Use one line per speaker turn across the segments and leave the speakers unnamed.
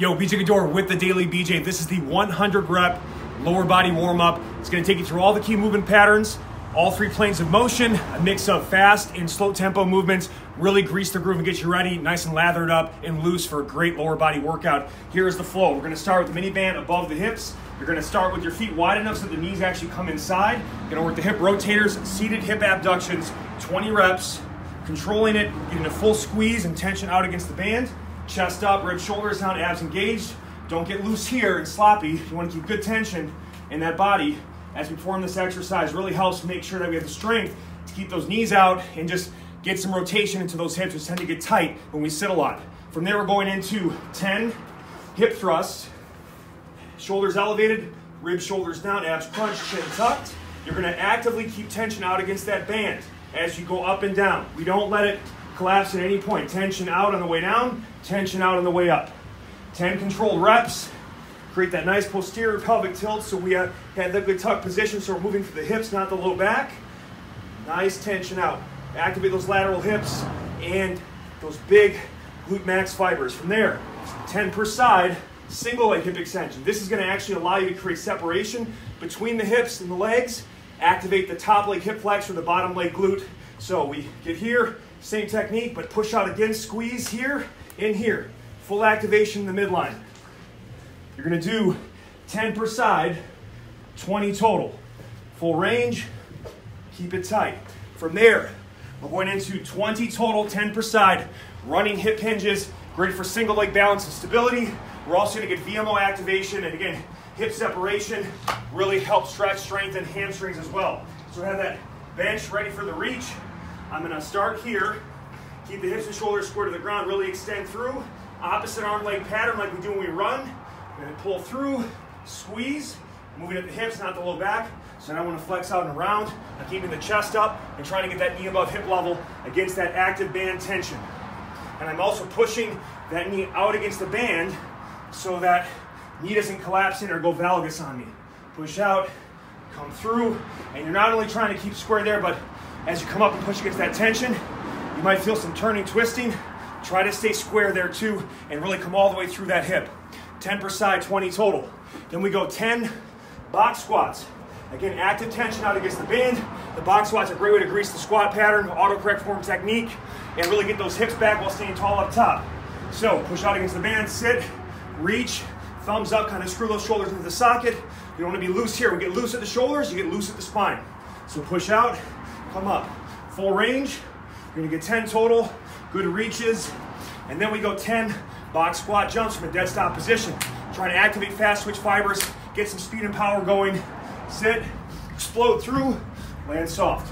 Yo, BJ Gaddour with the Daily BJ. This is the 100 rep lower body warm up. It's gonna take you through all the key movement patterns, all three planes of motion, a mix of fast and slow tempo movements, really grease the groove and get you ready, nice and lathered up and loose for a great lower body workout. Here is the flow. We're gonna start with the mini band above the hips. You're gonna start with your feet wide enough so the knees actually come inside. You're gonna work the hip rotators, seated hip abductions, 20 reps, controlling it, getting a full squeeze and tension out against the band. Chest up, ribs, shoulders down, abs engaged. Don't get loose here and sloppy. You want to keep good tension in that body as we perform this exercise. Really helps make sure that we have the strength to keep those knees out and just get some rotation into those hips, which tend to get tight when we sit a lot. From there, we're going into 10 hip thrusts. Shoulders elevated, ribs, shoulders down, abs crunched, chin tucked. You're going to actively keep tension out against that band as you go up and down. We don't let it collapse at any point. Tension out on the way down, tension out on the way up. 10 controlled reps. Create that nice posterior pelvic tilt so we have that good tuck position so we're moving through the hips, not the low back. Nice tension out. Activate those lateral hips and those big glute max fibers. From there, 10 per side, single leg hip extension. This is going to actually allow you to create separation between the hips and the legs. Activate the top leg hip flex or the bottom leg glute. So we get here, same technique, but push out again, squeeze here, in here. Full activation in the midline. You're gonna do 10 per side, 20 total. Full range, keep it tight. From there, we're going into 20 total, 10 per side, running hip hinges, great for single leg balance and stability. We're also gonna get VMO activation and again, hip separation, really helps stretch, strengthen hamstrings as well. So have that bench ready for the reach. I'm gonna start here, keep the hips and shoulders square to the ground, really extend through. Opposite arm leg pattern like we do when we run. We're gonna pull through, squeeze, moving at the hips, not the low back. So now I wanna flex out and around. I'm keeping the chest up and trying to get that knee above hip level against that active band tension. And I'm also pushing that knee out against the band so that knee doesn't collapse in or go valgus on me. Push out, come through, and you're not only trying to keep square there, but as you come up and push against that tension, you might feel some turning, twisting. Try to stay square there too, and really come all the way through that hip. 10 per side, 20 total. Then we go 10 box squats. Again, active tension out against the band. The box squat's a great way to grease the squat pattern, autocorrect form technique, and really get those hips back while staying tall up top. So push out against the band, sit, reach, thumbs up, kind of screw those shoulders into the socket. You don't want to be loose here. We get loose at the shoulders, you get loose at the spine. So push out, come up. Full range, you're gonna get 10 total, good reaches, and then we go 10 box squat jumps from a dead stop position. Trying to activate fast twitch fibers, get some speed and power going. Sit, explode through, land soft.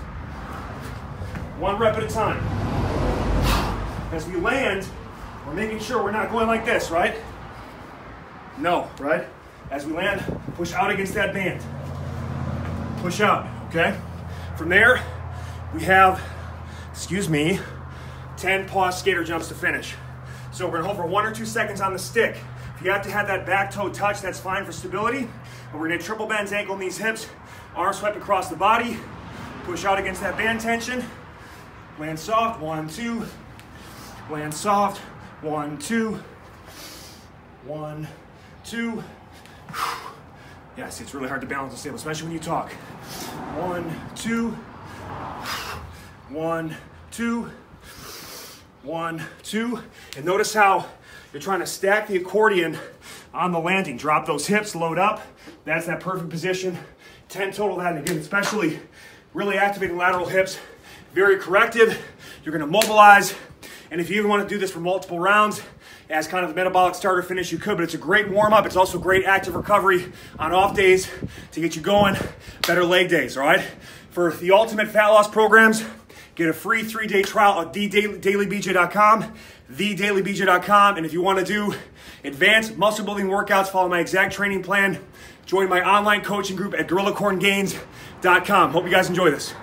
One rep at a time. As we land, we're making sure we're not going like this, right? No, right? As we land, push out against that band. Push out, okay? From there, we have, 10 pause skater jumps to finish. So we're gonna hold for 1 or 2 seconds on the stick. If you have to have that back toe touch, that's fine for stability. But we're gonna triple bends, ankle, knees, hips, arms swept across the body, push out against that band tension, land soft, 1, 2, land soft, 1, 2, 1, 2. Yes, it's really hard to balance and stable, especially when you talk. 1, 2, 1, 2, 1, 2. And notice how you're trying to stack the accordion on the landing. Drop those hips, load up. That's that perfect position. 10 total of that. And again, especially really activating lateral hips. Very corrective. You're gonna mobilize. And if you even want to do this for multiple rounds as kind of a metabolic starter finish, you could, but it's a great warm up. It's also great active recovery on off days to get you going, better leg days, all right? For the ultimate fat loss programs, get a free 3-day trial at thedailybj.com, thedailybj.com. And if you want to do advanced muscle building workouts, follow my exact training plan, join my online coaching group at gorillacorngains.com. Hope you guys enjoy this.